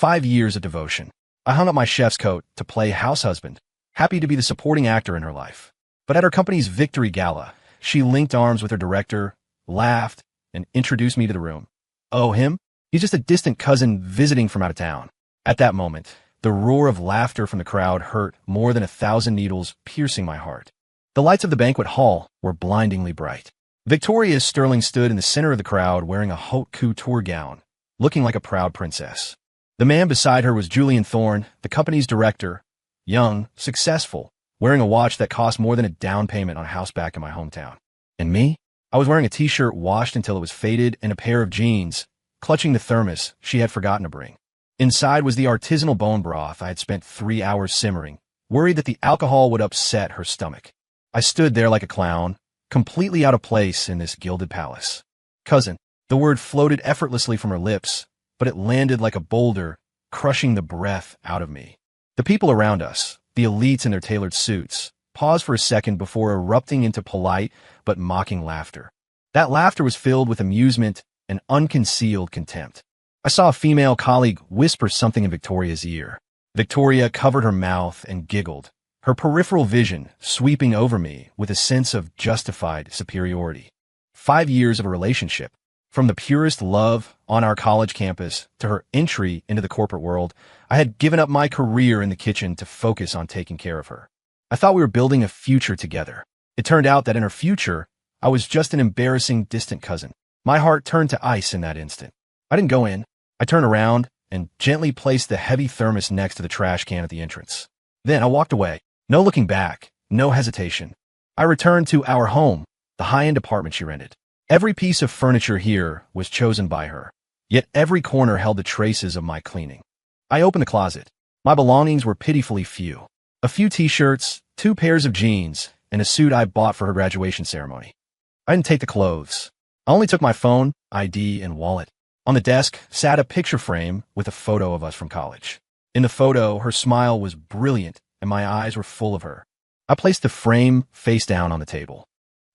5 years of devotion. I hung up my chef's coat to play house husband, happy to be the supporting actor in her life. But at her company's victory gala, she linked arms with her director, laughed, and introduced me to the room. Oh, him? He's just a distant cousin visiting from out of town. At that moment, the roar of laughter from the crowd hurt more than 1,000 needles piercing my heart. The lights of the banquet hall were blindingly bright. Victoria Sterling stood in the center of the crowd wearing a haute couture gown, looking like a proud princess. The man beside her was Julian Thorne, the company's director, young, successful, wearing a watch that cost more than a down payment on a house back in my hometown. And me? I was wearing a t-shirt washed until it was faded and a pair of jeans, clutching the thermos she had forgotten to bring. Inside was the artisanal bone broth I had spent 3 hours simmering, worried that the alcohol would upset her stomach. I stood there like a clown, completely out of place in this gilded palace. Cousin. The word floated effortlessly from her lips, but it landed like a boulder, crushing the breath out of me. The people around us, the elites in their tailored suits, paused for a second before erupting into polite but mocking laughter. That laughter was filled with amusement and unconcealed contempt. I saw a female colleague whisper something in Victoria's ear. Victoria covered her mouth and giggled, her peripheral vision sweeping over me with a sense of justified superiority. 5 years of a relationship, from the purest love on our college campus to her entry into the corporate world, I had given up my career in the kitchen to focus on taking care of her. I thought we were building a future together. It turned out that in her future, I was just an embarrassing distant cousin. My heart turned to ice in that instant. I didn't go in. I turned around and gently placed the heavy thermos next to the trash can at the entrance. Then I walked away. No looking back, no hesitation. I returned to our home, the high-end apartment she rented. Every piece of furniture here was chosen by her, yet every corner held the traces of my cleaning. I opened the closet. My belongings were pitifully few. A few t-shirts, 2 pairs of jeans, and a suit I bought for her graduation ceremony. I didn't take the clothes. I only took my phone, ID, and wallet. On the desk sat a picture frame with a photo of us from college. In the photo, her smile was brilliant, and my eyes were full of her. I placed the frame face down on the table.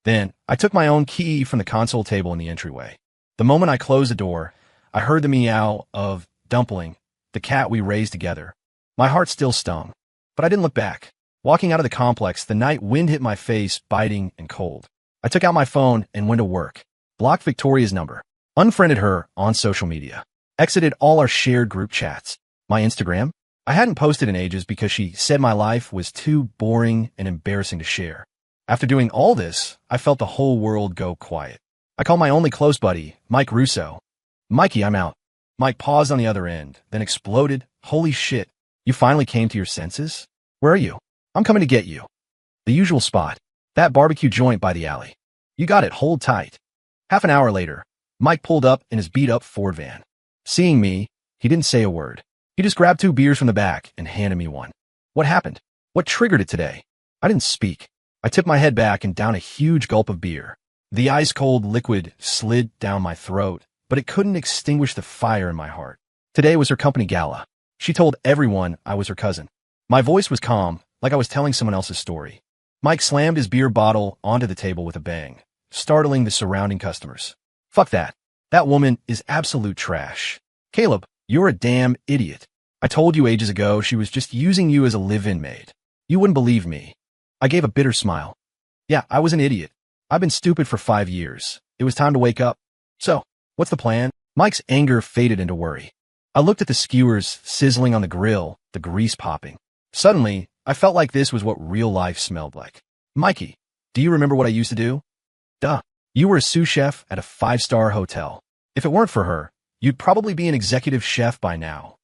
Then, I took my own key from the console table in the entryway. The moment I closed the door, I heard the meow of Dumpling, the cat we raised together. My heart still stung, but I didn't look back. Walking out of the complex, the night wind hit my face, biting and cold. I took out my phone and went to work. Blocked Victoria's number. Unfriended her on social media. Exited all our shared group chats. My Instagram? I hadn't posted in ages because she said my life was too boring and embarrassing to share. After doing all this, I felt the whole world go quiet. I called my only close buddy, Mike Russo. Mikey, I'm out. Mike paused on the other end, then exploded. Holy shit. You finally came to your senses? Where are you? I'm coming to get you. The usual spot. That barbecue joint by the alley. You got it, hold tight. Half an hour later, Mike pulled up in his beat-up Ford van. Seeing me, he didn't say a word. He just grabbed 2 beers from the back and handed me one. What happened? What triggered it today? I didn't speak. I tipped my head back and downed a huge gulp of beer. The ice-cold liquid slid down my throat, but it couldn't extinguish the fire in my heart. Today was her company gala. She told everyone I was her cousin. My voice was calm, like I was telling someone else's story. Mike slammed his beer bottle onto the table with a bang, startling the surrounding customers. Fuck that. That woman is absolute trash. Caleb, you're a damn idiot. I told you ages ago she was just using you as a live-in maid. You wouldn't believe me. I gave a bitter smile. Yeah, I was an idiot. I've been stupid for 5 years. It was time to wake up. So, what's the plan? Mike's anger faded into worry. I looked at the skewers sizzling on the grill, the grease popping. Suddenly, I felt like this was what real life smelled like. Mikey, do you remember what I used to do? Duh. You were a sous chef at a 5-star hotel. If it weren't for her, you'd probably be an executive chef by now.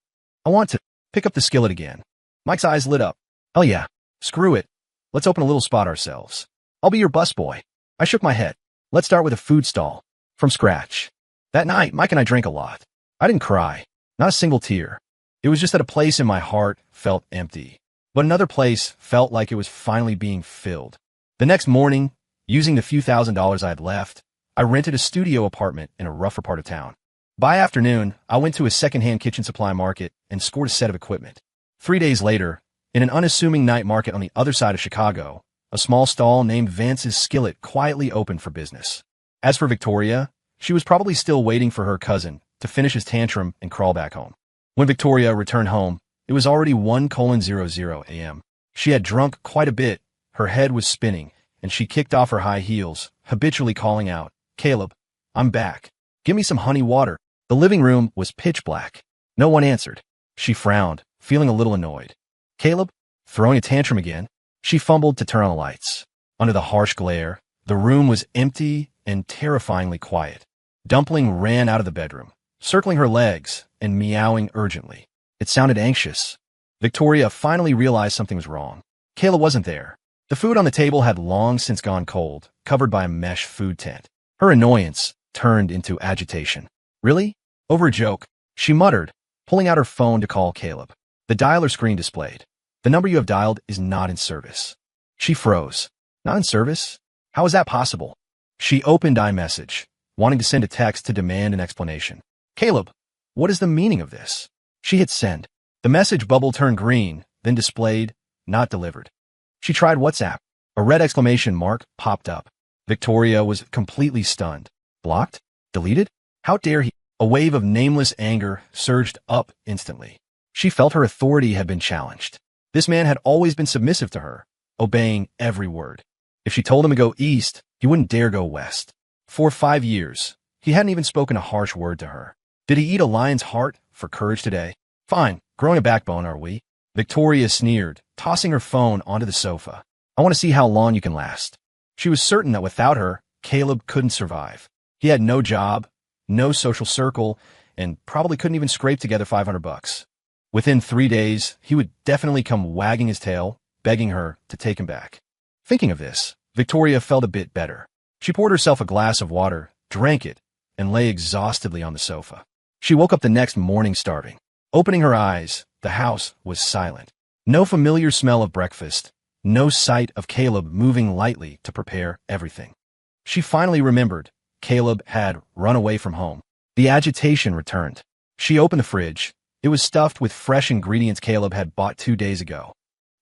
I want to pick up the skillet again. Mike's eyes lit up. Oh yeah, screw it. Let's open a little spot ourselves. I'll be your busboy. I shook my head. Let's start with a food stall. From scratch. That night, Mike and I drank a lot. I didn't cry. Not a single tear. It was just that a place in my heart felt empty. But another place felt like it was finally being filled. The next morning, using the few $1,000s I had left, I rented a studio apartment in a rougher part of town. By afternoon, I went to a secondhand kitchen supply market and scored a set of equipment. 3 days later, in an unassuming night market on the other side of Chicago, a small stall named Vance's Skillet quietly opened for business. As for Victoria, she was probably still waiting for her cousin to finish his tantrum and crawl back home. When Victoria returned home, it was already 1:00 a.m. She had drunk quite a bit, her head was spinning, and she kicked off her high heels, habitually calling out, "Caleb, I'm back. Give me some honey water." The living room was pitch black. No one answered. She frowned, feeling a little annoyed. "Caleb? Throwing a tantrum again?" She fumbled to turn on the lights. Under the harsh glare, the room was empty and terrifyingly quiet. Dumpling ran out of the bedroom, circling her legs and meowing urgently. It sounded anxious. Victoria finally realized something was wrong. Kayla wasn't there. The food on the table had long since gone cold, covered by a mesh food tent. Her annoyance turned into agitation. "Really?" Over a joke, she muttered, pulling out her phone to call Caleb. The dialer screen displayed. "The number you have dialed is not in service." She froze. "Not in service? How is that possible?" She opened iMessage, wanting to send a text to demand an explanation. "Caleb, what is the meaning of this?" She hit send. The message bubble turned green, then displayed, "Not delivered." She tried WhatsApp. A red exclamation mark popped up. Victoria was completely stunned. Blocked? Deleted? How dare he? A wave of nameless anger surged up instantly. She felt her authority had been challenged. This man had always been submissive to her, obeying every word. If she told him to go east, he wouldn't dare go west. For 5 years, he hadn't even spoken a harsh word to her. Did he eat a lion's heart for courage today? Fine, growing a backbone, are we? Victoria sneered, tossing her phone onto the sofa. "I want to see how long you can last." She was certain that without her, Caleb couldn't survive. He had no job, no social circle, and probably couldn't even scrape together $500. Within 3 days, he would definitely come wagging his tail, begging her to take him back. Thinking of this, Victoria felt a bit better. She poured herself a glass of water, drank it, and lay exhaustedly on the sofa. She woke up the next morning starving. Opening her eyes, the house was silent. No familiar smell of breakfast, no sight of Caleb moving lightly to prepare everything. She finally remembered Caleb had run away from home. The agitation returned. She opened the fridge. It was stuffed with fresh ingredients Caleb had bought 2 days ago.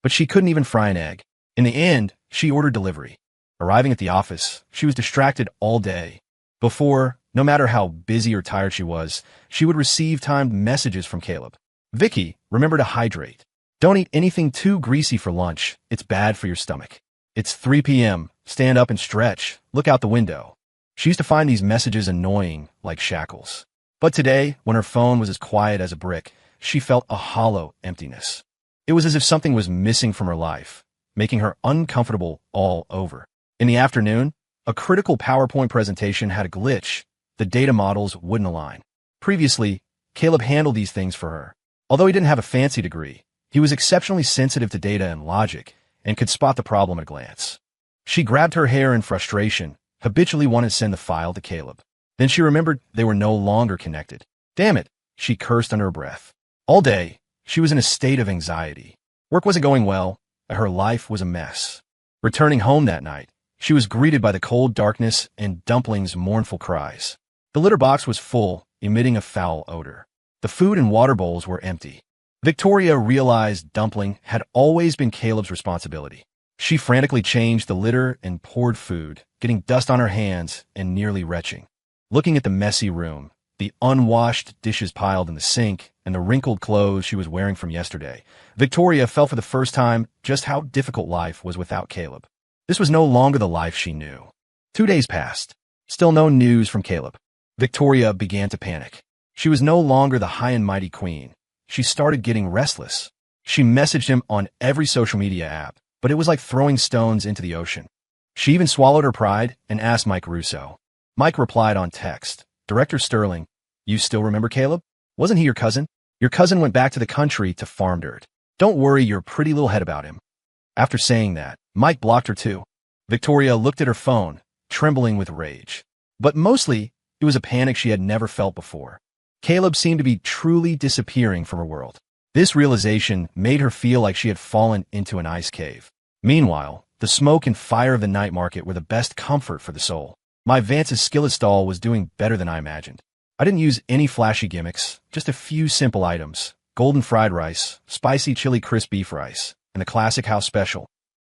But she couldn't even fry an egg. In the end, she ordered delivery. Arriving at the office, she was distracted all day. Before, no matter how busy or tired she was, she would receive timed messages from Caleb. "Vicky, remember to hydrate. Don't eat anything too greasy for lunch. It's bad for your stomach. It's 3 p.m. Stand up and stretch. Look out the window." She used to find these messages annoying, like shackles. But today, when her phone was as quiet as a brick, she felt a hollow emptiness. It was as if something was missing from her life, making her uncomfortable all over. In the afternoon, a critical PowerPoint presentation had a glitch. The data models wouldn't align. Previously, Caleb handled these things for her. Although he didn't have a fancy degree, he was exceptionally sensitive to data and logic and could spot the problem at a glance. She grabbed her hair in frustration, habitually wanted to send the file to Caleb. Then she remembered they were no longer connected. "Damn it," she cursed under her breath. All day, she was in a state of anxiety. Work wasn't going well, and her life was a mess. Returning home that night, she was greeted by the cold darkness and Dumpling's mournful cries. The litter box was full, emitting a foul odor. The food and water bowls were empty. Victoria realized Dumpling had always been Caleb's responsibility. She frantically changed the litter and poured food, getting dust on her hands and nearly retching. Looking at the messy room, the unwashed dishes piled in the sink, and the wrinkled clothes she was wearing from yesterday, Victoria felt for the first time just how difficult life was without Caleb. This was no longer the life she knew. 2 days passed. Still no news from Caleb. Victoria began to panic. She was no longer the high and mighty queen. She started getting restless. She messaged him on every social media app, but it was like throwing stones into the ocean. She even swallowed her pride and asked Mike Russo. Mike replied on text, "Director Sterling, you still remember Caleb? Wasn't he your cousin? Your cousin went back to the country to farm dirt. Don't worry your pretty little head about him." After saying that, Mike blocked her too. Victoria looked at her phone, trembling with rage. But mostly, it was a panic she had never felt before. Caleb seemed to be truly disappearing from her world. This realization made her feel like she had fallen into an ice cave. Meanwhile, the smoke and fire of the night market were the best comfort for the soul. My Vance's skillet stall was doing better than I imagined. I didn't use any flashy gimmicks, just a few simple items: golden fried rice, spicy chili crisp beef rice, and the classic house special.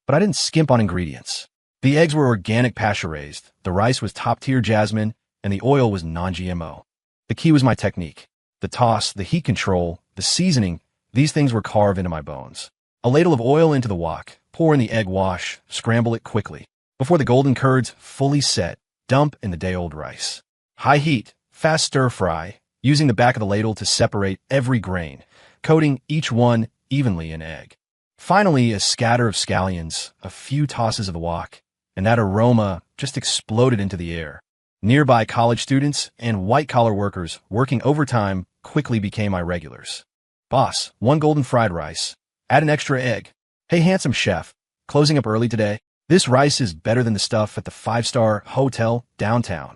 But I didn't skimp on ingredients. The eggs were organic pasture-raised, the rice was top-tier jasmine, and the oil was non-GMO. The key was my technique. The toss, the heat control, the seasoning, these things were carved into my bones. A ladle of oil into the wok, pour in the egg wash, scramble it quickly. Before the golden curds fully set, dump in the day-old rice. High heat, fast stir-fry, using the back of the ladle to separate every grain, coating each one evenly in egg. Finally, a scatter of scallions, a few tosses of the wok, and that aroma just exploded into the air. Nearby college students and white-collar workers working overtime quickly became my regulars. Boss, 1 golden fried rice. Add an extra egg. Hey, handsome chef, closing up early today? This rice is better than the stuff at the 5-star hotel downtown.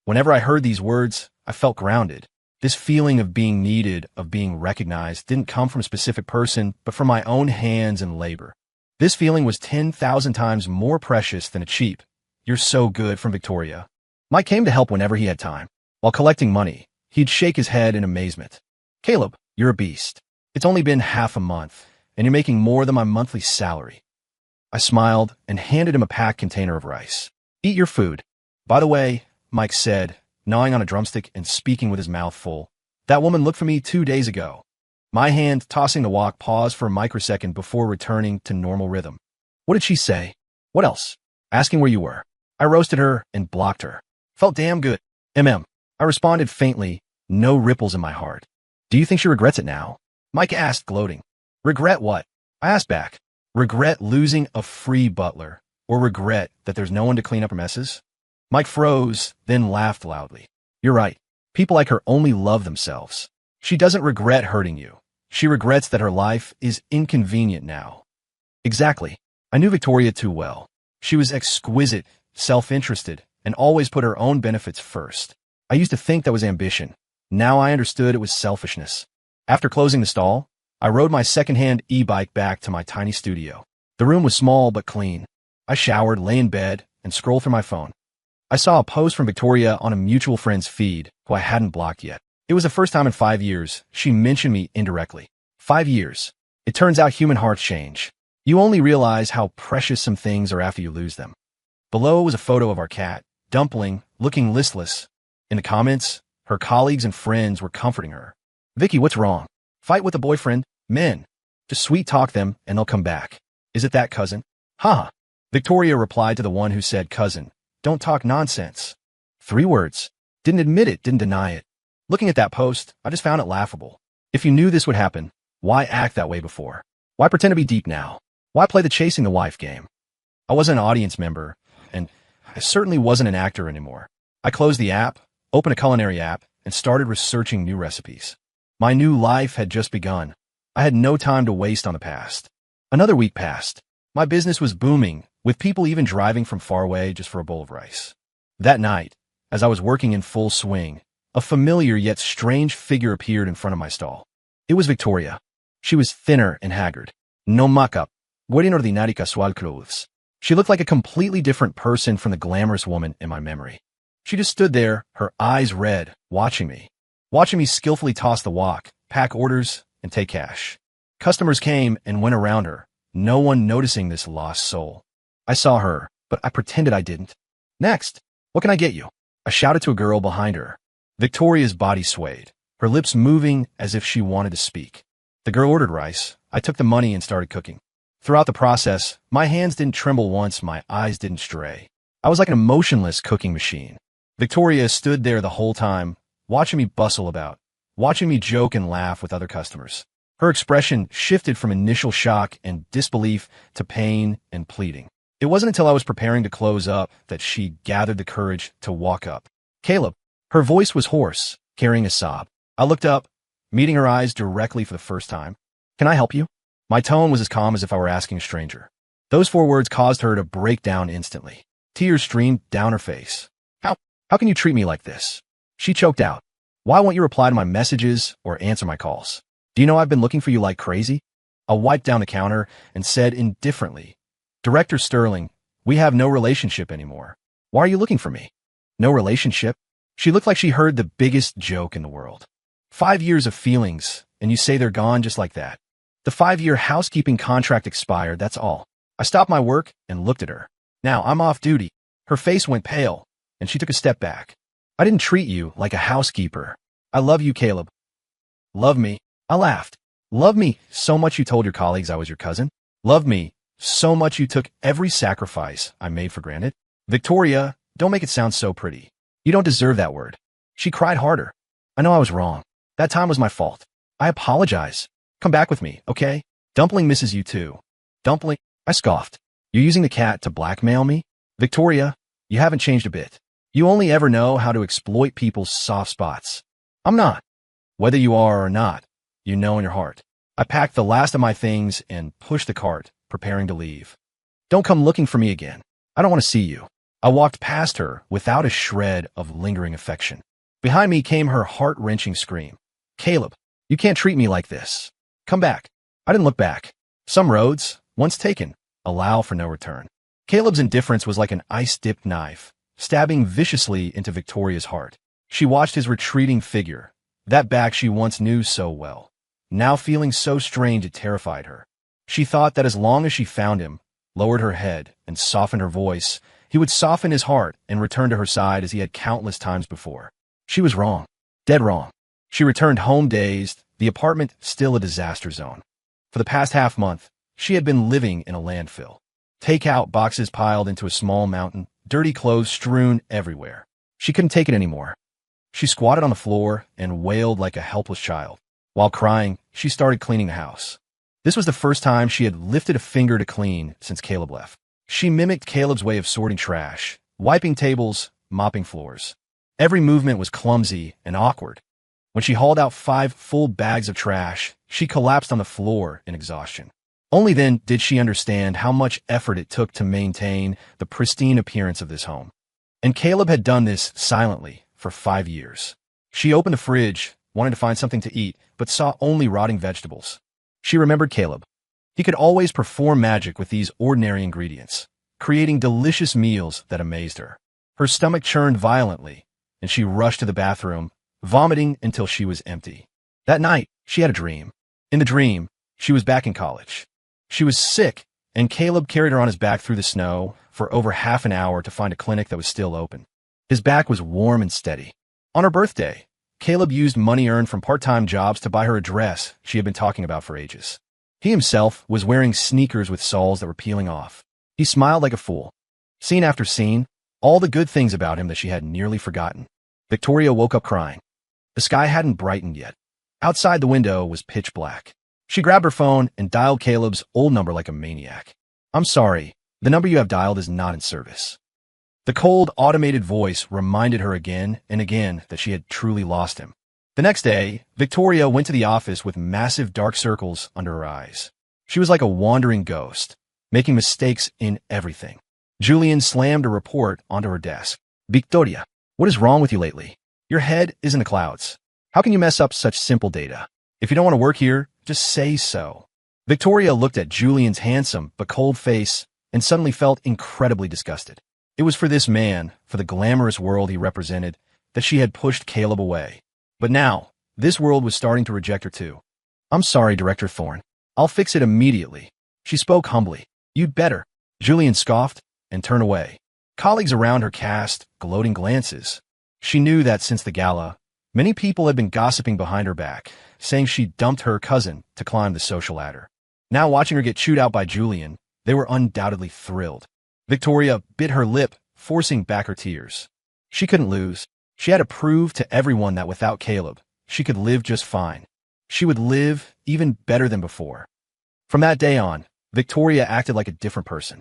Whenever I heard these words, I felt grounded. This feeling of being needed, of being recognized, didn't come from a specific person, but from my own hands and labor. This feeling was 10,000 times more precious than a cheap, "You're so good" from Victoria. Mike came to help whenever he had time. While collecting money, he'd shake his head in amazement. "Caleb, you're a beast. It's only been half a month, and you're making more than my monthly salary." I smiled and handed him a packed container of rice. "Eat your food." "By the way," Mike said, gnawing on a drumstick and speaking with his mouth full, "that woman looked for me 2 days ago." My hand, tossing the wok, paused for a microsecond before returning to normal rhythm. "What did she say?" "What else?" "Asking where you were." "I roasted her and blocked her. Felt damn good." I responded faintly, no ripples in my heart. "Do you think she regrets it now?" Mike asked, gloating. "Regret what?" I asked back. "Regret losing a free butler, or regret that there's no one to clean up her messes?" Mike froze, then laughed loudly. "You're right. People like her only love themselves. She doesn't regret hurting you. She regrets that her life is inconvenient now." Exactly. I knew Victoria too well. She was exquisite, self-interested, and always put her own benefits first. I used to think that was ambition. Now I understood it was selfishness. After closing the stall, I rode my second-hand e-bike back to my tiny studio. The room was small but clean. I showered, lay in bed, and scrolled through my phone. I saw a post from Victoria on a mutual friend's feed who I hadn't blocked yet. It was the first time in 5 years she mentioned me indirectly. 5 years. It turns out human hearts change. You only realize how precious some things are after you lose them. Below was a photo of our cat, Dumpling, looking listless. In the comments, her colleagues and friends were comforting her. "Vicky, what's wrong? Fight with a boyfriend? Men. Just sweet talk them and they'll come back. Is it that, cousin?" "Haha." Victoria replied to the one who said cousin. "Don't talk nonsense." 3 words. Didn't admit it, didn't deny it. Looking at that post, I just found it laughable. If you knew this would happen, why act that way before? Why pretend to be deep now? Why play the chasing the wife game? I wasn't an audience member, and I certainly wasn't an actor anymore. I closed the app, opened a culinary app, and started researching new recipes. My new life had just begun. I had no time to waste on the past. Another week passed. My business was booming, with people even driving from far away just for a bowl of rice. That night, as I was working in full swing, a familiar yet strange figure appeared in front of my stall. It was Victoria. She was thinner and haggard. No makeup. Wearing ordinary casual clothes. She looked like a completely different person from the glamorous woman in my memory. She just stood there, her eyes red, watching me skillfully toss the wok, pack orders, and take cash. Customers came and went around her, no one noticing this lost soul. I saw her, but I pretended I didn't. "Next, what can I get you?" I shouted to a girl behind her. Victoria's body swayed, her lips moving as if she wanted to speak. The girl ordered rice. I took the money and started cooking. Throughout the process, my hands didn't tremble once, my eyes didn't stray. I was like an emotionless cooking machine. Victoria stood there the whole time, watching me bustle about, watching me joke and laugh with other customers. Her expression shifted from initial shock and disbelief to pain and pleading. It wasn't until I was preparing to close up that she gathered the courage to walk up. "Caleb." Her voice was hoarse, carrying a sob. I looked up, meeting her eyes directly for the first time. "Can I help you?" My tone was as calm as if I were asking a stranger. Those 4 words caused her to break down instantly. Tears streamed down her face. How can you treat me like this?" She choked out. "Why won't you reply to my messages or answer my calls? Do you know I've been looking for you like crazy?" I wiped down the counter and said indifferently, "Director Sterling, we have no relationship anymore. Why are you looking for me?" "No relationship?" She looked like she heard the biggest joke in the world. 5 years of feelings, and you say they're gone just like that. The 5-year housekeeping contract expired, that's all. I stopped my work and looked at her. "Now I'm off duty." Her face went pale, and she took a step back. "I didn't treat you like a housekeeper. I love you, Caleb." "Love me?" I laughed. Love me so much you told your colleagues I was your cousin? Love me so much you took every sacrifice I made for granted? Victoria, don't make it sound so pretty. You don't deserve that word. She cried harder. I know I was wrong. That time was my fault. I apologize. Come back with me, okay? Dumpling misses you too. Dumpling? I scoffed. You're using the cat to blackmail me? Victoria, you haven't changed a bit. You only ever know how to exploit people's soft spots. I'm not. Whether you are or not, you know in your heart. I packed the last of my things and pushed the cart, preparing to leave. Don't come looking for me again. I don't want to see you. I walked past her without a shred of lingering affection. Behind me came her heart-wrenching scream. Caleb, you can't treat me like this. Come back. I didn't look back. Some roads, once taken, allow for no return. Caleb's indifference was like an ice-dipped knife, stabbing viciously into Victoria's heart. She watched his retreating figure, that back she once knew so well, now feeling so strange it terrified her. She thought that as long as she found him, lowered her head, and softened her voice, he would soften his heart and return to her side as he had countless times before. She was wrong. Dead wrong. She returned home dazed, the apartment still a disaster zone. For the past half-month, she had been living in a landfill. Take-out boxes piled into a small mountain, dirty clothes strewn everywhere. She couldn't take it anymore. She squatted on the floor and wailed like a helpless child. While crying, she started cleaning the house. This was the first time she had lifted a finger to clean since Caleb left. She mimicked Caleb's way of sorting trash, wiping tables, mopping floors. Every movement was clumsy and awkward. When she hauled out 5 full bags of trash, she collapsed on the floor in exhaustion. Only then did she understand how much effort it took to maintain the pristine appearance of this home. And Caleb had done this silently for 5 years. She opened the fridge, wanted to find something to eat, but saw only rotting vegetables. She remembered Caleb. He could always perform magic with these ordinary ingredients, creating delicious meals that amazed her. Her stomach churned violently, and she rushed to the bathroom, vomiting until she was empty. That night, she had a dream. In the dream, she was back in college. She was sick, and Caleb carried her on his back through the snow for over half an hour to find a clinic that was still open. His back was warm and steady. On her birthday, Caleb used money earned from part-time jobs to buy her a dress she had been talking about for ages. He himself was wearing sneakers with soles that were peeling off. He smiled like a fool. Scene after scene, all the good things about him that she had nearly forgotten. Victoria woke up crying. The sky hadn't brightened yet. Outside the window was pitch black. She grabbed her phone and dialed Caleb's old number like a maniac. I'm sorry, the number you have dialed is not in service. The cold, automated voice reminded her again and again that she had truly lost him. The next day, Victoria went to the office with massive dark circles under her eyes. She was like a wandering ghost, making mistakes in everything. Julian slammed a report onto her desk. Victoria, what is wrong with you lately? Your head is in the clouds. How can you mess up such simple data? If you don't want to work here, just say so. Victoria looked at Julian's handsome but cold face and suddenly felt incredibly disgusted. It was for this man, for the glamorous world he represented, that she had pushed Caleb away. But now, this world was starting to reject her too. I'm sorry, Director Thorne. I'll fix it immediately. She spoke humbly. You'd better. Julian scoffed and turned away. Colleagues around her cast gloating glances. She knew that since the gala, many people had been gossiping behind her back, saying she dumped her cousin to climb the social ladder. Now watching her get chewed out by Julian, they were undoubtedly thrilled. Victoria bit her lip, forcing back her tears. She couldn't lose. She had to prove to everyone that without Caleb, she could live just fine. She would live even better than before. From that day on, Victoria acted like a different person.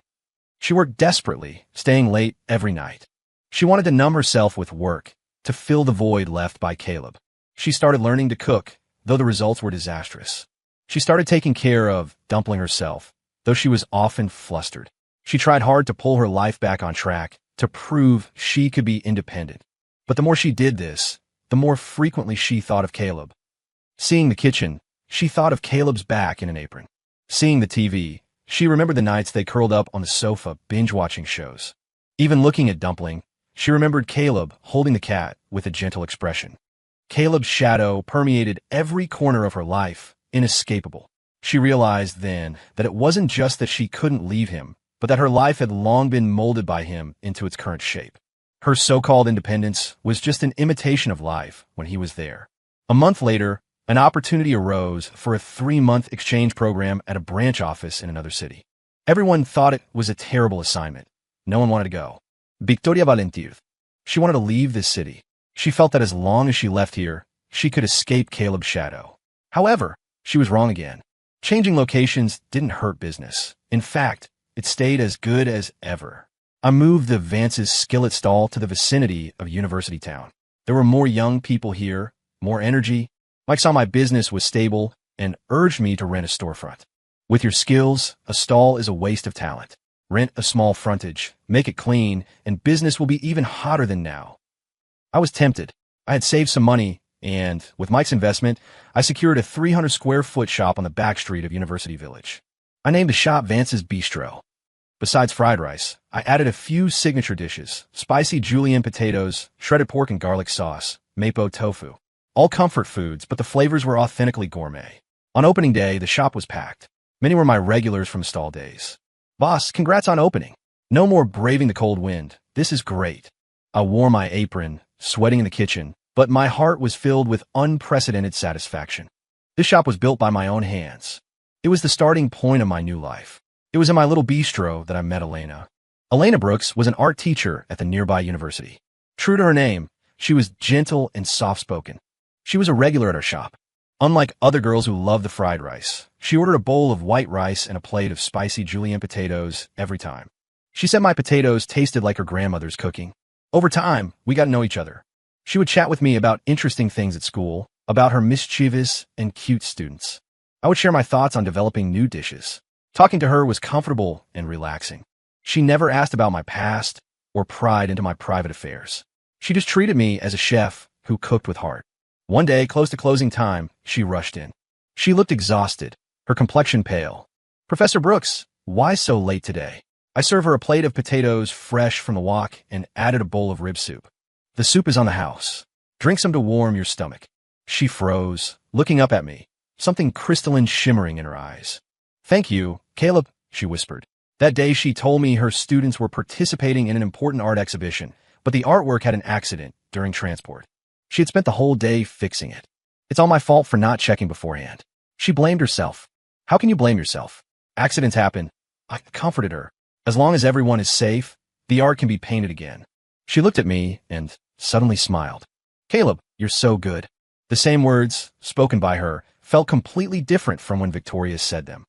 She worked desperately, staying late every night. She wanted to numb herself with work, to fill the void left by Caleb. She started learning to cook, though the results were disastrous. She started taking care of Dumpling herself, though she was often flustered. She tried hard to pull her life back on track, to prove she could be independent. But the more she did this, the more frequently she thought of Caleb. Seeing the kitchen, she thought of Caleb's back in an apron. Seeing the TV, she remembered the nights they curled up on the sofa binge-watching shows. Even looking at Dumpling, she remembered Caleb holding the cat with a gentle expression. Caleb's shadow permeated every corner of her life, inescapable. She realized then that it wasn't just that she couldn't leave him, but that her life had long been molded by him into its current shape. Her so-called independence was just an imitation of life when he was there. A month later, An opportunity arose for a 3-month exchange program at a branch office in another city. Everyone thought it was a terrible assignment. No one wanted to go. Victoria Valentir. She wanted to leave this city. She felt that as long as she left here, she could escape Caleb's shadow. However, she was wrong again. Changing locations didn't hurt business. In fact, it stayed as good as ever. I moved the Vance's skillet stall to the vicinity of University Town. There were more young people here, more energy. Mike saw my business was stable and urged me to rent a storefront. With your skills, a stall is a waste of talent. Rent a small frontage, make it clean, and business will be even hotter than now. I was tempted. I had saved some money, and with Mike's investment, I secured a 300-square-foot shop on the back street of University Village. I named the shop Vance's Bistro. Besides fried rice, I added a few signature dishes: spicy julienne potatoes, shredded pork and garlic sauce, mapo tofu. All comfort foods, but the flavors were authentically gourmet. On opening day, the shop was packed. Many were my regulars from stall days. "Boss, congrats on opening. No more braving the cold wind. This is great." I wore my apron, sweating in the kitchen, but my heart was filled with unprecedented satisfaction. This shop was built by my own hands. It was the starting point of my new life. It was in my little bistro that I met Elena. Elena Brooks was an art teacher at the nearby university. True to her name, she was gentle and soft-spoken. She was a regular at our shop. Unlike other girls who loved the fried rice, she ordered a bowl of white rice and a plate of spicy julienne potatoes every time. She said my potatoes tasted like her grandmother's cooking. Over time, we got to know each other. She would chat with me about interesting things at school, about her mischievous and cute students. I would share my thoughts on developing new dishes. Talking to her was comfortable and relaxing. She never asked about my past or pried into my private affairs. She just treated me as a chef who cooked with heart. One day, close to closing time, she rushed in. She looked exhausted, her complexion pale. "Professor Brooks, why so late today?" I serve her a plate of potatoes fresh from the wok and added a bowl of rib soup. "The soup is on the house. Drink some to warm your stomach." She froze, looking up at me, something crystalline shimmering in her eyes. "Thank you, Caleb," she whispered. That day she told me her students were participating in an important art exhibition, but the artwork had an accident during transport. She had spent the whole day fixing it. "It's all my fault for not checking beforehand." She blamed herself. How can you blame yourself? Accidents happen. I comforted her. As long as everyone is safe, the art can be painted again. She looked at me and suddenly smiled. "Caleb, you're so good." The same words, spoken by her, felt completely different from when Victoria said them.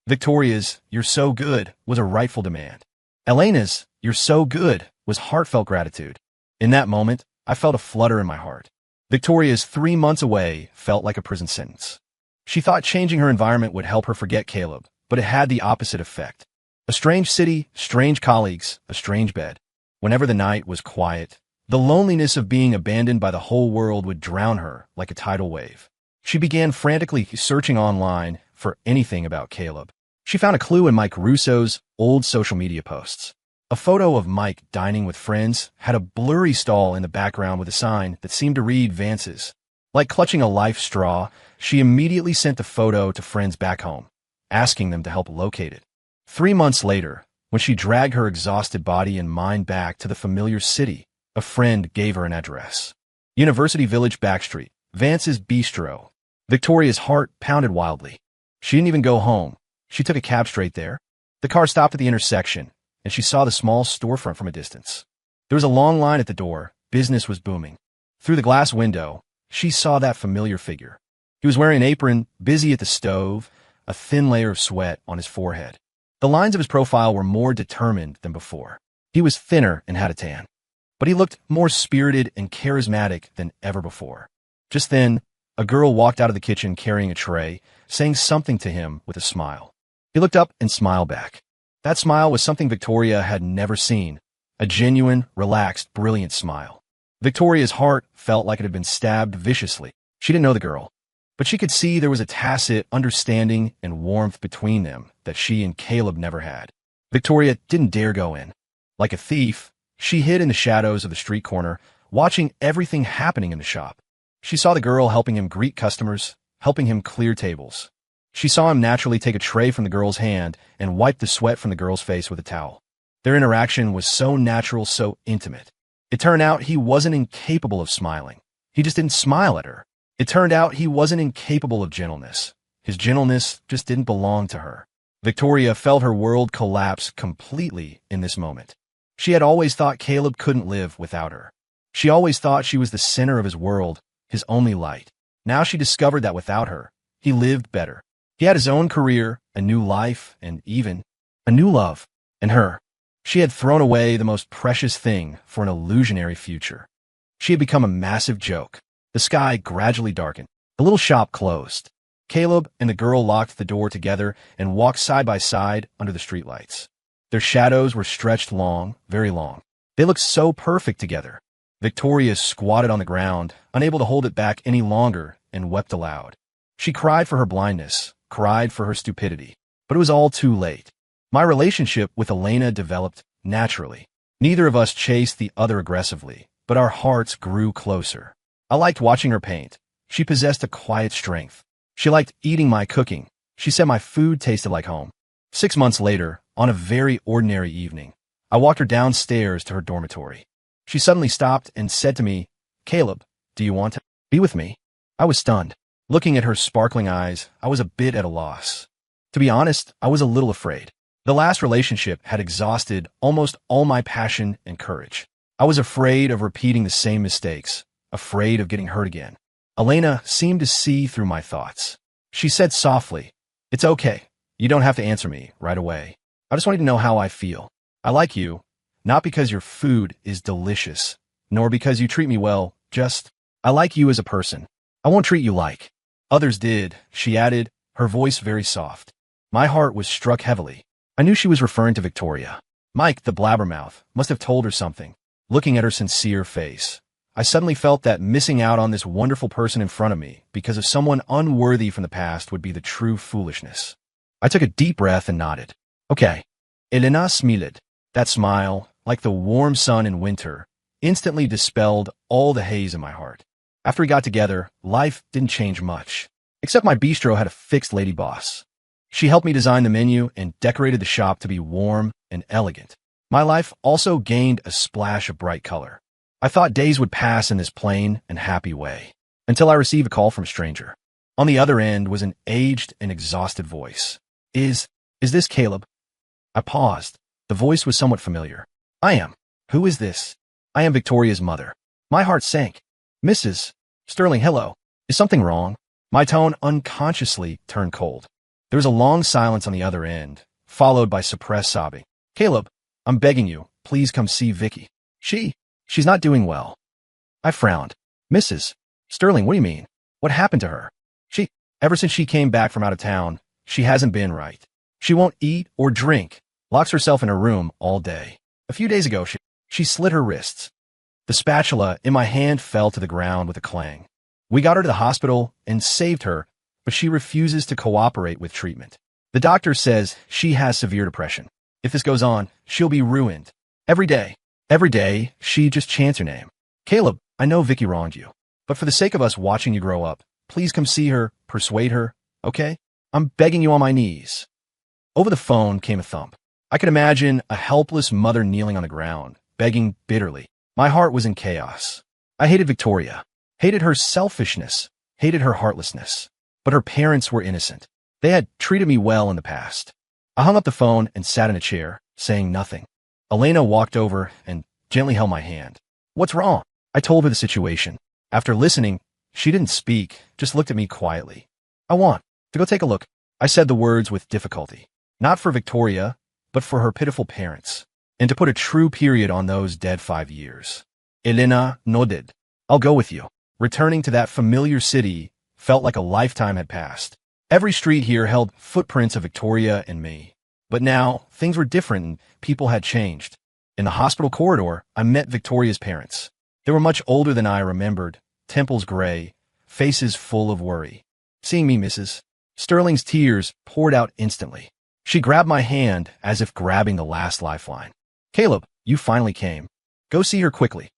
Victoria's "you're so good" was a rightful demand. Elena's "you're so good" was heartfelt gratitude. In that moment, I felt a flutter in my heart. Victoria's 3 months away felt like a prison sentence. She thought changing her environment would help her forget Caleb, but it had the opposite effect. A strange city, strange colleagues, a strange bed. Whenever the night was quiet, the loneliness of being abandoned by the whole world would drown her like a tidal wave. She began frantically searching online for anything about Caleb. She found a clue in Mike Russo's old social media posts. A photo of Mike dining with friends had a blurry stall in the background with a sign that seemed to read Vance's. Like clutching a life straw, she immediately sent the photo to friends back home, asking them to help locate it. 3 months later, when she dragged her exhausted body and mind back to the familiar city, a friend gave her an address. University Village Backstreet, Vance's Bistro. Victoria's heart pounded wildly. She didn't even go home. She took a cab straight there. The car stopped at the intersection, and she saw the small storefront from a distance. There was a long line at the door. Business was booming. Through the glass window, she saw that familiar figure. He was wearing an apron, busy at the stove, a thin layer of sweat on his forehead. The lines of his profile were more determined than before. He was thinner and had a tan, but he looked more spirited and charismatic than ever before. Just then, a girl walked out of the kitchen carrying a tray, saying something to him with a smile. He looked up and smiled back. That smile was something Victoria had never seen, a genuine, relaxed, brilliant smile. Victoria's heart felt like it had been stabbed viciously. She didn't know the girl, but she could see there was a tacit understanding and warmth between them that she and Caleb never had. Victoria didn't dare go in. Like a thief, she hid in the shadows of the street corner, watching everything happening in the shop. She saw the girl helping him greet customers, helping him clear tables. She saw him naturally take a tray from the girl's hand and wipe the sweat from the girl's face with a towel. Their interaction was so natural, so intimate. It turned out he wasn't incapable of smiling. He just didn't smile at her. It turned out he wasn't incapable of gentleness. His gentleness just didn't belong to her. Victoria felt her world collapse completely in this moment. She had always thought Caleb couldn't live without her. She always thought she was the center of his world, his only light. Now she discovered that without her, he lived better. He had his own career, a new life, and even a new love. And her. She had thrown away the most precious thing for an illusionary future. She had become a massive joke. The sky gradually darkened. The little shop closed. Caleb and the girl locked the door together and walked side by side under the streetlights. Their shadows were stretched long, very long. They looked so perfect together. Victoria squatted on the ground, unable to hold it back any longer, and wept aloud. She cried for her blindness, cried for her stupidity. But it was all too late. My relationship with Elena developed naturally. Neither of us chased the other aggressively, but our hearts grew closer. I liked watching her paint. She possessed a quiet strength. She liked eating my cooking. She said my food tasted like home. 6 months later, on a very ordinary evening, I walked her downstairs to her dormitory. She suddenly stopped and said to me, "Caleb, do you want to be with me?" I was stunned. Looking at her sparkling eyes, I was a bit at a loss. To be honest, I was a little afraid. The last relationship had exhausted almost all my passion and courage. I was afraid of repeating the same mistakes, afraid of getting hurt again. Elena seemed to see through my thoughts. She said softly, "It's okay. You don't have to answer me right away. I just want you to know how I feel. I like you, not because your food is delicious, nor because you treat me well, just, I like you as a person. I won't treat you like others did," she added, her voice very soft. My heart was struck heavily. I knew she was referring to Victoria. Mike, the blabbermouth, must have told her something. Looking at her sincere face, I suddenly felt that missing out on this wonderful person in front of me because of someone unworthy from the past would be the true foolishness. I took a deep breath and nodded. Okay. Elena smiled. That smile, like the warm sun in winter, instantly dispelled all the haze in my heart. After we got together, life didn't change much, except my bistro had a fixed lady boss. She helped me design the menu and decorated the shop to be warm and elegant. My life also gained a splash of bright color. I thought days would pass in this plain and happy way, until I received a call from a stranger. On the other end was an aged and exhausted voice. Is this Caleb?" I paused. The voice was somewhat familiar. "I am. Who is this?" "I am Victoria's mother." My heart sank. "Mrs. Sterling, hello. Is something wrong?" My tone unconsciously turned cold. There was a long silence on the other end, followed by suppressed sobbing. "Caleb, I'm begging you, please come see Vicky. She's not doing well." I frowned. "Mrs. Sterling, what do you mean? What happened to her?" Ever since she came back from out of town, she hasn't been right. She won't eat or drink, locks herself in her room all day. A few days ago, she slit her wrists." The spatula in my hand fell to the ground with a clang. "We got her to the hospital and saved her, but she refuses to cooperate with treatment. The doctor says she has severe depression. If this goes on, she'll be ruined. Every day, she just chants your name. Caleb, I know Vicky wronged you, but for the sake of us watching you grow up, please come see her, persuade her, okay? I'm begging you on my knees." Over the phone came a thump. I could imagine a helpless mother kneeling on the ground, begging bitterly. My heart was in chaos. I hated Victoria, hated her selfishness, hated her heartlessness. But her parents were innocent. They had treated me well in the past. I hung up the phone and sat in a chair, saying nothing. Elena walked over and gently held my hand. "What's wrong?" I told her the situation. After listening, she didn't speak, just looked at me quietly. "I want to go take a look." I said the words with difficulty. Not for Victoria, but for her pitiful parents, and to put a true period on those dead 5 years. Elena nodded. "I'll go with you." Returning to that familiar city felt like a lifetime had passed. Every street here held footprints of Victoria and me. But now, things were different and people had changed. In the hospital corridor, I met Victoria's parents. They were much older than I remembered, temples gray, faces full of worry. Seeing me, Mrs. Sterling's tears poured out instantly. She grabbed my hand as if grabbing the last lifeline. "Caleb, you finally came. Go see her quickly."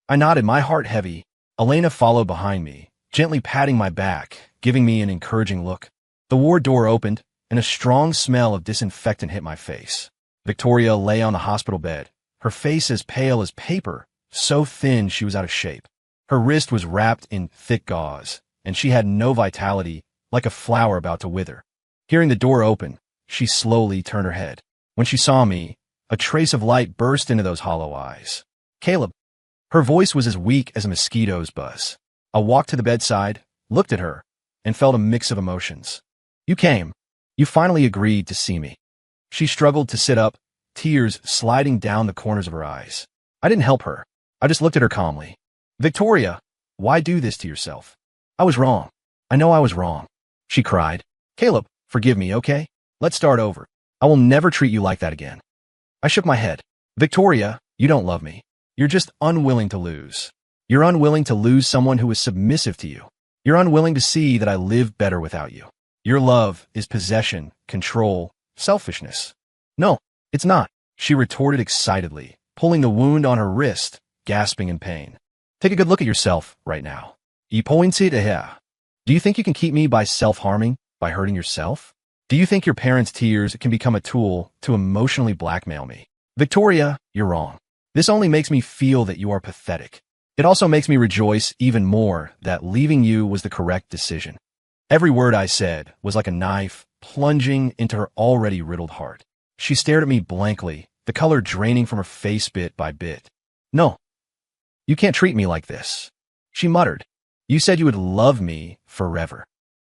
I nodded, my heart heavy. Elena followed behind me, gently patting my back, giving me an encouraging look. The ward door opened, and a strong smell of disinfectant hit my face. Victoria lay on the hospital bed, her face as pale as paper, so thin she was out of shape. Her wrist was wrapped in thick gauze, and she had no vitality, like a flower about to wither. Hearing the door open, she slowly turned her head. When she saw me, a trace of light burst into those hollow eyes. "Caleb." Her voice was as weak as a mosquito's buzz. I walked to the bedside, looked at her, and felt a mix of emotions. "You came. You finally agreed to see me." She struggled to sit up, tears sliding down the corners of her eyes. I didn't help her. I just looked at her calmly. "Victoria, why do this to yourself?" "I was wrong. I know I was wrong," she cried. "Caleb, forgive me, okay? Let's start over. I will never treat you like that again." I shook my head. "Victoria, you don't love me. You're just unwilling to lose. You're unwilling to lose someone who is submissive to you. You're unwilling to see that I live better without you. Your love is possession, control, selfishness." "No, it's not," she retorted excitedly, pulling the wound on her wrist, gasping in pain. "Take a good look at yourself right now. You pointed ahead. Do you think you can keep me by self-harming, by hurting yourself? Do you think your parents' tears can become a tool to emotionally blackmail me? Victoria, you're wrong. This only makes me feel that you are pathetic. It also makes me rejoice even more that leaving you was the correct decision." Every word I said was like a knife plunging into her already riddled heart. She stared at me blankly, the color draining from her face bit by bit. "No, you can't treat me like this," she muttered. "You said you would love me forever."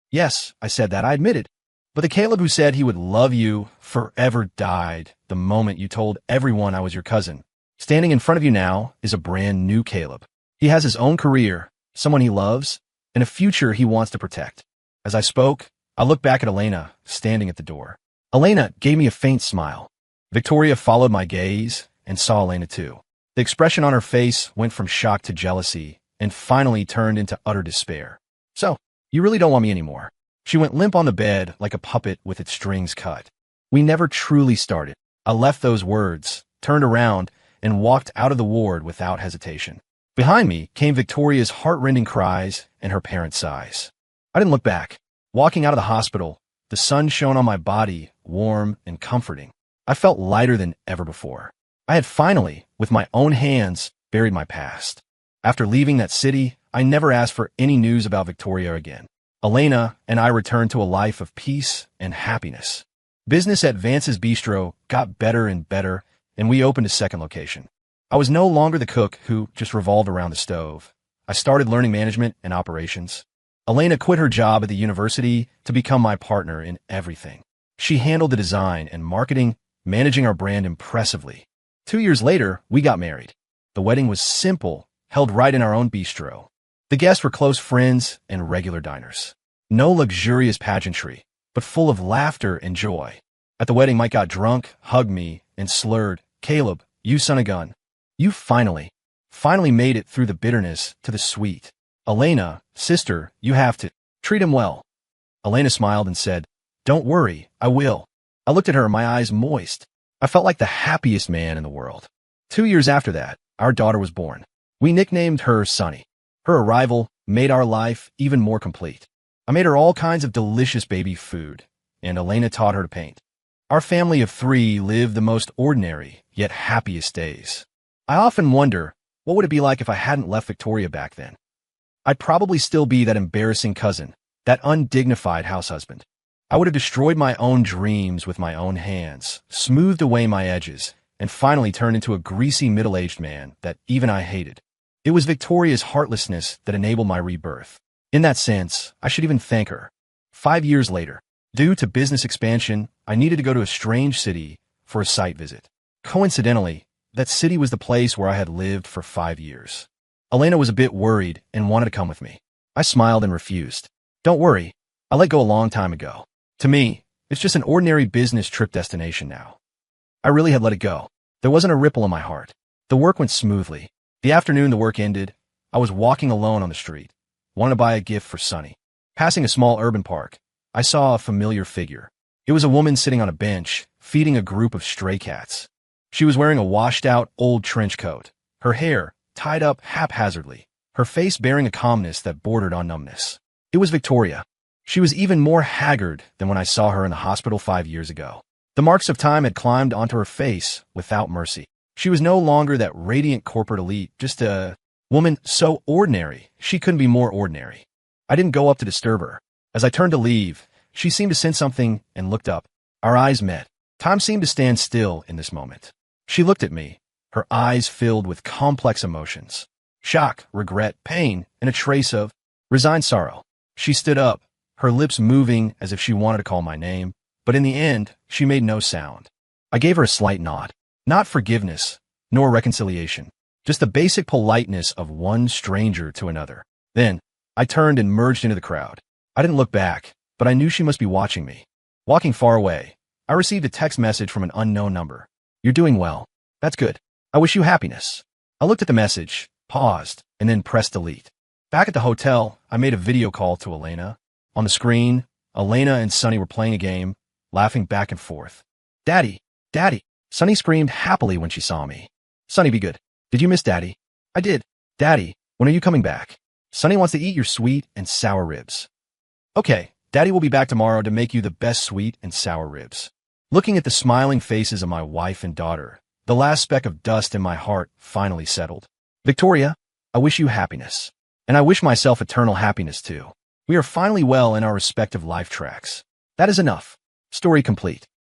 "Yes, I said that, I admitted. But the Caleb who said he would love you forever died the moment you told everyone I was your cousin. Standing in front of you now is a brand new Caleb. He has his own career, someone he loves, and a future he wants to protect." As I spoke, I looked back at Elena, standing at the door. Elena gave me a faint smile. Victoria followed my gaze and saw Elena too. The expression on her face went from shock to jealousy and finally turned into utter despair. "So, you really don't want me anymore." She went limp on the bed like a puppet with its strings cut. "We never truly started." I left those words, turned around, and walked out of the ward without hesitation. Behind me came Victoria's heart-rending cries and her parents' sighs. I didn't look back. Walking out of the hospital, the sun shone on my body, warm and comforting. I felt lighter than ever before. I had finally, with my own hands, buried my past. After leaving that city, I never asked for any news about Victoria again. Elena and I returned to a life of peace and happiness. Business at Vance's Bistro got better and better, and we opened a second location. I was no longer the cook who just revolved around the stove. I started learning management and operations. Elena quit her job at the university to become my partner in everything. She handled the design and marketing, managing our brand impressively. 2 years later, we got married. The wedding was simple, held right in our own bistro. The guests were close friends and regular diners. No luxurious pageantry, but full of laughter and joy. At the wedding, Mike got drunk, hugged me, and slurred, "Caleb, you son of a gun. You finally made it through the bitterness to the sweet. Elena, sister, you have to treat him well." Elena smiled and said, "Don't worry, I will." I looked at her, my eyes moist. I felt like the happiest man in the world. 2 years after that, our daughter was born. We nicknamed her Sunny. Her arrival made our life even more complete. I made her all kinds of delicious baby food, and Elena taught her to paint. Our family of 3 lived the most ordinary, yet happiest days. I often wonder, what would it be like if I hadn't left Victoria back then? I'd probably still be that embarrassing cousin, that undignified house husband. I would have destroyed my own dreams with my own hands, smoothed away my edges, and finally turned into a greasy middle-aged man that even I hated. It was Victoria's heartlessness that enabled my rebirth. In that sense, I should even thank her. 5 years later, due to business expansion, I needed to go to a strange city for a site visit. Coincidentally, that city was the place where I had lived for 5 years. Elena was a bit worried and wanted to come with me. I smiled and refused. "Don't worry, I let go a long time ago. To me, it's just an ordinary business trip destination now." I really had let it go. There wasn't a ripple in my heart. The work went smoothly. The afternoon the work ended, I was walking alone on the street, wanting to buy a gift for Sunny. Passing a small urban park, I saw a familiar figure. It was a woman sitting on a bench, feeding a group of stray cats. She was wearing a washed-out old trench coat, her hair tied up haphazardly, her face bearing a calmness that bordered on numbness. It was Victoria. She was even more haggard than when I saw her in the hospital 5 years ago. The marks of time had climbed onto her face without mercy. She was no longer that radiant corporate elite, just a woman so ordinary she couldn't be more ordinary. I didn't go up to disturb her. As I turned to leave, she seemed to sense something and looked up. Our eyes met. Time seemed to stand still in this moment. She looked at me, her eyes filled with complex emotions. Shock, regret, pain, and a trace of resigned sorrow. She stood up, her lips moving as if she wanted to call my name, but in the end, she made no sound. I gave her a slight nod. Not forgiveness, nor reconciliation. Just the basic politeness of one stranger to another. Then, I turned and merged into the crowd. I didn't look back, but I knew she must be watching me. Walking far away, I received a text message from an unknown number. You're doing well. That's good. I wish you happiness. I looked at the message, paused, and then pressed delete. Back at the hotel, I made a video call to Elena. On the screen, Elena and Sunny were playing a game, laughing back and forth. Daddy! Daddy! Sunny screamed happily when she saw me. Sunny, be good. Did you miss Daddy? I did. Daddy, when are you coming back? Sunny wants to eat your sweet and sour ribs. Okay, Daddy will be back tomorrow to make you the best sweet and sour ribs. Looking at the smiling faces of my wife and daughter, the last speck of dust in my heart finally settled. Victoria, I wish you happiness. And I wish myself eternal happiness too. We are finally well in our respective life tracks. That is enough. Story complete.